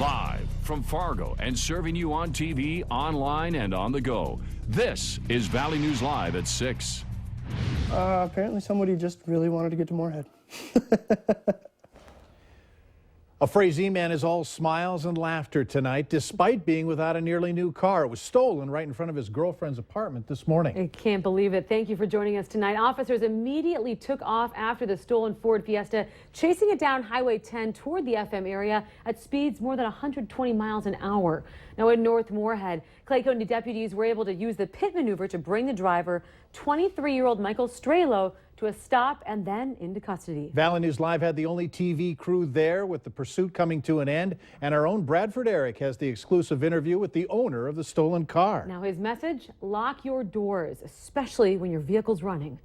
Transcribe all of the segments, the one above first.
Live from Fargo and serving you on TV, online, and on the go. This is Valley News Live at 6. Apparently somebody just really wanted to get to Moorhead. A Frazee man is all smiles and laughter tonight, despite being without a nearly new car. It was stolen right in front of his girlfriend's apartment this morning. I can't believe it. Thank you for joining us tonight. Officers immediately took off after the stolen Ford Fiesta, chasing it down Highway 10 toward the FM area at speeds more than 120 miles an hour. Now in North Moorhead, Clay County deputies were able to use the pit maneuver to bring the driver, 23-year-old Michael Strelo, to a stop and then into custody. Valley News Live had the only TV crew there with the pursuit coming to an end, and our own Bradford Eric has the exclusive interview with the owner of the stolen car. Now his message, lock your doors, especially when your vehicle's running.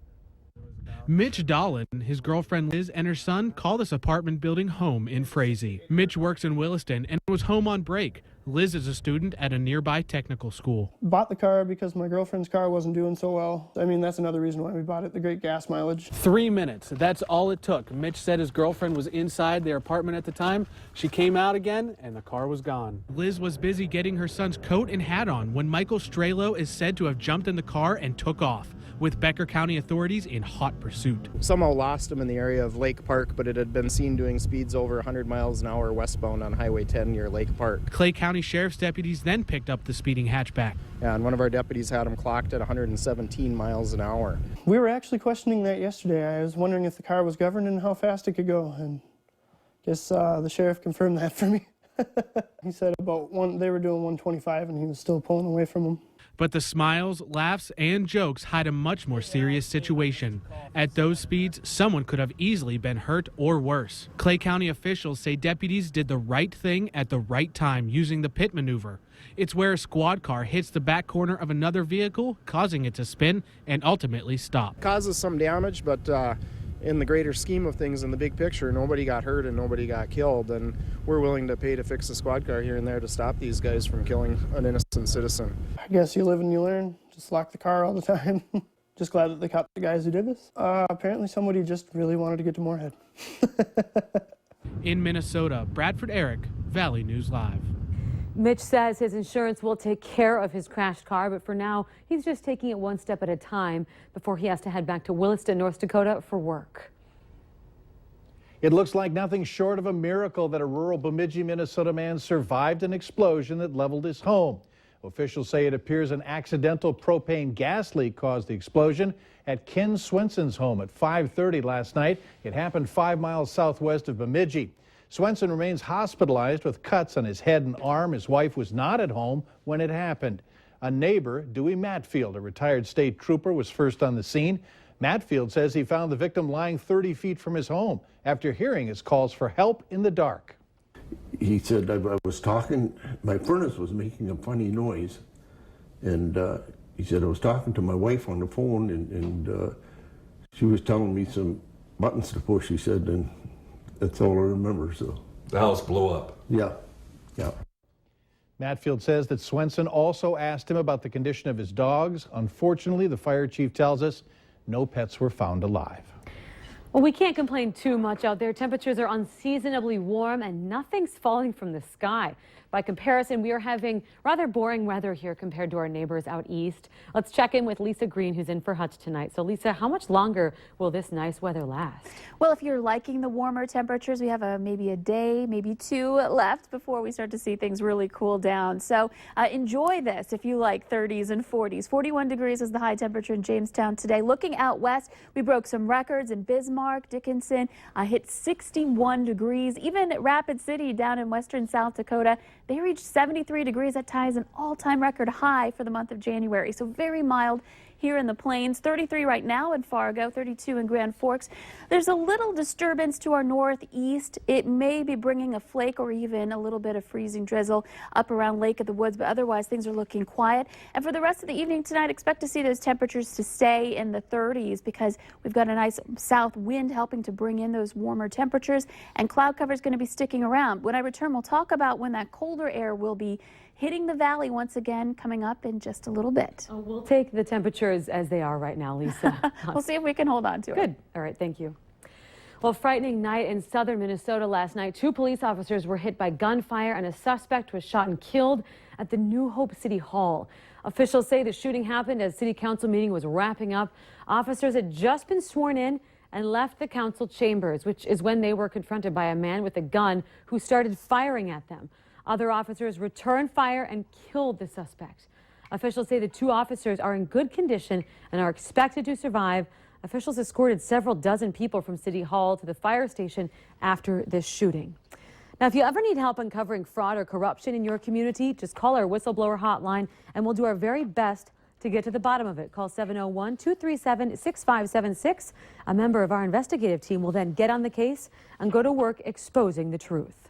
Mitch Dolan, his girlfriend Liz, and her son call this apartment building home in Frazee. Mitch works in Williston and was home on break. Liz is a student at a nearby technical school. Bought the car because my girlfriend's car wasn't doing so well. I mean, that's another reason why we bought it, the great gas mileage. 3 minutes, that's all it took. Mitch said his girlfriend was inside their apartment at the time. She came out again and the car was gone. Liz was busy getting her son's coat and hat on when Michael Strelo is said to have jumped in the car and took off, with Becker County authorities in hot pursuit. Somehow lost him in the area of Lake Park, but it had been seen doing speeds over 100 miles an hour westbound on Highway 10 near Lake Park. Clay County Sheriff's deputies then picked up the speeding hatchback. Yeah, and one of our deputies had him clocked at 117 miles an hour. We were actually questioning that yesterday. I was wondering if the car was governed and how fast it could go, and I guess the sheriff confirmed that for me. He said they were doing 125 and he was still pulling away from them. But the smiles, laughs, and jokes hide a much more serious situation. At those speeds, someone could have easily been hurt or worse. Clay County officials say deputies did the right thing at the right time using the pit maneuver. It's where a squad car hits the back corner of another vehicle, causing it to spin and ultimately stop. Causes some damage, but in the greater scheme of things, in the big picture, nobody got hurt and nobody got killed, and we're willing to pay to fix a squad car here and there to stop these guys from killing an innocent citizen. I guess you live and you learn. Just lock the car all the time. Just glad that they caught the guys who did this. Apparently somebody just really wanted to get to Moorhead. In Minnesota, Bradford Eric, Valley News Live. Mitch says his insurance will take care of his crashed car, but for now, he's just taking it one step at a time before he has to head back to Williston, North Dakota for work. It looks like nothing short of a miracle that a rural Bemidji, Minnesota man survived an explosion that leveled his home. Officials say it appears an accidental propane gas leak caused the explosion at Ken Swenson's home at 5:30 last night. It happened 5 miles southwest of Bemidji. Swenson remains hospitalized with cuts on his head and arm. His wife was not at home when it happened. A neighbor, Dewey Matfield, a retired state trooper, was first on the scene. Matfield says he found the victim lying 30 feet from his home after hearing his calls for help in the dark. He said, I was talking, my furnace was making a funny noise, and he said, I was talking to my wife on the phone, and she was telling me some buttons to push, he said, and that's all I remember. So the house blew up. Yeah. Matfield says that Swenson also asked him about the condition of his dogs. Unfortunately, the fire chief tells us no pets were found alive. Well, we can't complain too much out there. Temperatures are unseasonably warm and nothing's falling from the sky. By comparison, we are having rather boring weather here compared to our neighbors out east. Let's check in with Lisa Green, who's in for Hutch tonight. So Lisa, how much longer will this nice weather last? Well, if you're liking the warmer temperatures, we have maybe a day, maybe two left before we start to see things really cool down. So enjoy this if you like 30s and 40s. 41 degrees is the high temperature in Jamestown today. Looking out west, we broke some records in Bismarck. Dickinson hit 61 degrees. Even Rapid City down in western South Dakota, they reached 73 degrees. That ties an all-time record high for the month of January. So very mild here in the plains. 33 right now in Fargo, 32 in Grand Forks. There's a little disturbance to our northeast. It may be bringing a flake or even a little bit of freezing drizzle up around Lake of the Woods, but otherwise things are looking quiet. And for the rest of the evening tonight, expect to see those temperatures to stay in the 30s because we've got a nice south wind helping to bring in those warmer temperatures, and cloud cover is going to be sticking around. When I return, we'll talk about when that colder air will be hitting the valley once again, coming up in just a little bit. Oh, we'll take the temperatures as they are right now, Lisa. We'll see if we can hold on to it. Good. All right. Thank you. Well, frightening night in southern Minnesota last night. 2 police officers were hit by gunfire and a suspect was shot and killed at the New Hope City Hall. Officials say the shooting happened as city council meeting was wrapping up. Officers had just been sworn in and left the council chambers, which is when they were confronted by a man with a gun who started firing at them. Other officers returned fire and killed the suspect. Officials say the 2 officers are in good condition and are expected to survive. Officials escorted several dozen people from City Hall to the fire station after this shooting. Now, if you ever need help uncovering fraud or corruption in your community, just call our whistleblower hotline and we'll do our very best to get to the bottom of it. Call 701-237-6576. A member of our investigative team will then get on the case and go to work exposing the truth.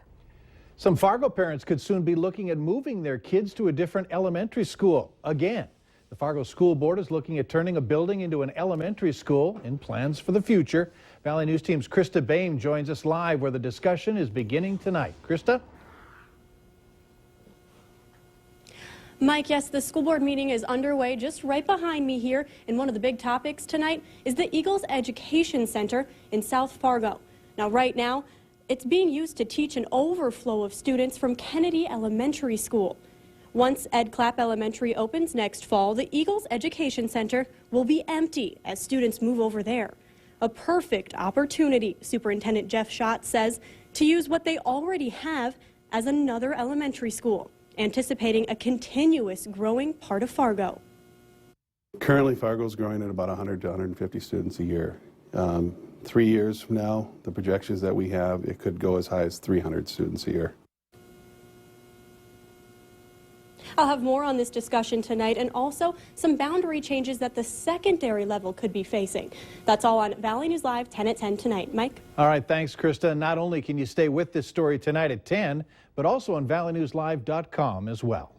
Some Fargo parents could soon be looking at moving their kids to a different elementary school again. The Fargo School Board is looking at turning a building into an elementary school in plans for the future. Valley News Team's Krista Bain joins us live where the discussion is beginning tonight. Krista? Mike, yes, the school board meeting is underway just right behind me here, and one of the big topics tonight is the Eagles Education Center in South Fargo. Now, right now, it's being used to teach an overflow of students from Kennedy Elementary School. Once Ed Clapp Elementary opens next fall, the Eagles Education Center will be empty as students move over there. A perfect opportunity, Superintendent Jeff Schott says, to use what they already have as another elementary school, anticipating a continuous growing part of Fargo. Currently, Fargo is growing at about 100 to 150 students a year. 3 years from now, the projections that we have, it could go as high as 300 students a year. I'll have more on this discussion tonight and also some boundary changes that the secondary level could be facing. That's all on Valley News Live 10 at 10 tonight. Mike? All right, thanks, Krista. Not only can you stay with this story tonight at 10, but also on valleynewslive.com as well.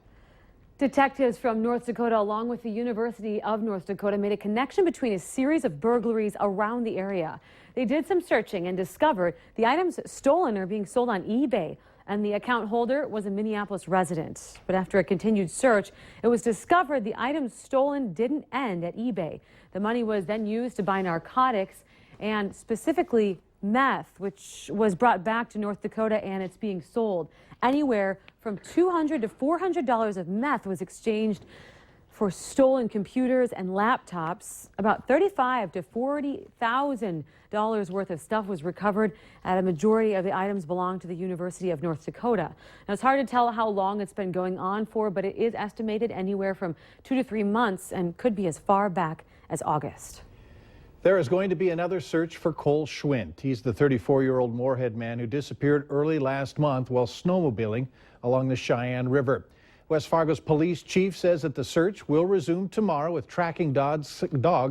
Detectives from North Dakota, along with the University of North Dakota, made a connection between a series of burglaries around the area. They did some searching and discovered the items stolen are being sold on eBay, and the account holder was a Minneapolis resident. But after a continued search, it was discovered the items stolen didn't end at eBay. The money was then used to buy narcotics, and specifically meth, which was brought back to North Dakota, and it's being sold. Anywhere from $200 to $400 of meth was exchanged for stolen computers and laptops. About $35,000 to $40,000 worth of stuff was recovered, and a majority of the items belong to the University of North Dakota. Now, it's hard to tell how long it's been going on for, but it is estimated anywhere from 2 to 3 months and could be as far back as August. There is going to be another search for Cole Schwint. He's the 34-year-old Moorhead man who disappeared early last month while snowmobiling along the Cheyenne River. West Fargo's police chief says that the search will resume tomorrow with tracking dogs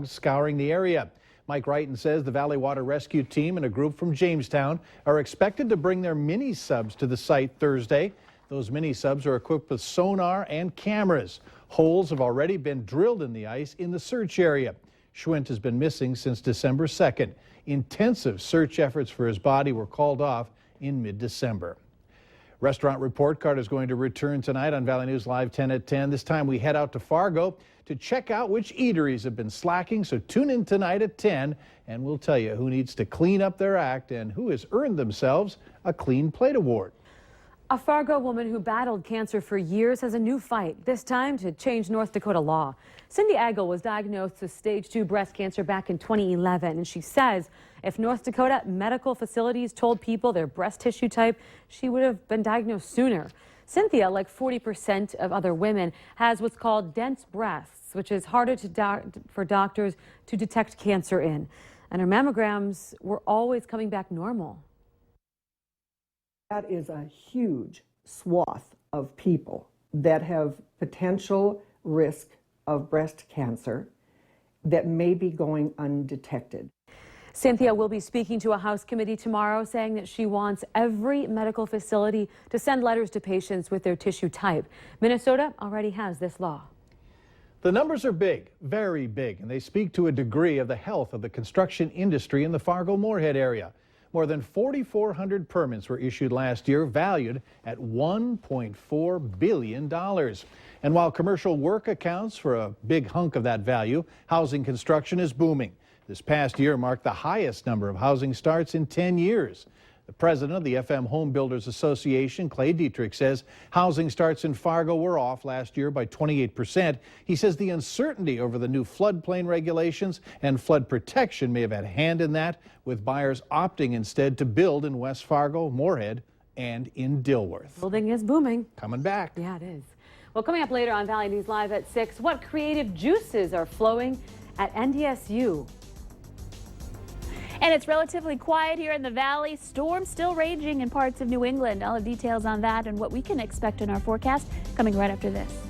scouring the area. Mike Wrighton says the Valley Water Rescue Team and a group from Jamestown are expected to bring their mini subs to the site Thursday. Those mini subs are equipped with sonar and cameras. Holes have already been drilled in the ice in the search area. Schwint has been missing since December 2nd. Intensive search efforts for his body were called off in mid-December. Restaurant Report Card is going to return tonight on Valley News Live 10 at 10. This time we head out to Fargo to check out which eateries have been slacking. So tune in tonight at 10 and we'll tell you who needs to clean up their act and who has earned themselves a Clean Plate Award. A Fargo woman who battled cancer for years has a new fight, this time to change North Dakota law. Cindy Agel was diagnosed with stage 2 breast cancer back in 2011, and she says if North Dakota medical facilities told people their breast tissue type, she would have been diagnosed sooner. Cynthia, like 40% of other women, has what's called dense breasts, which is harder for doctors to detect cancer in. And her mammograms were always coming back normal. That is a huge swath of people that have potential risk of breast cancer that may be going undetected. Cynthia will be speaking to a House committee tomorrow, saying that she wants every medical facility to send letters to patients with their tissue type. Minnesota already has this law. The numbers are big, very big, and they speak to a degree of the health of the construction industry in the Fargo-Moorhead area. More than 4,400 permits were issued last year, valued at $1.4 billion. And while commercial work accounts for a big hunk of that value, housing construction is booming. This past year marked the highest number of housing starts in 10 years. The president of the FM Home Builders Association, Clay Dietrich, says housing starts in Fargo were off last year by 28%. He says the uncertainty over the new floodplain regulations and flood protection may have had a hand in that, with buyers opting instead to build in West Fargo, Moorhead, and in Dilworth. Building is booming. Coming back. Yeah, it is. Well, coming up later on Valley News Live at 6, what creative juices are flowing at NDSU? And it's relatively quiet here in the valley. Storms still raging in parts of New England. All the details on that and what we can expect in our forecast coming right after this.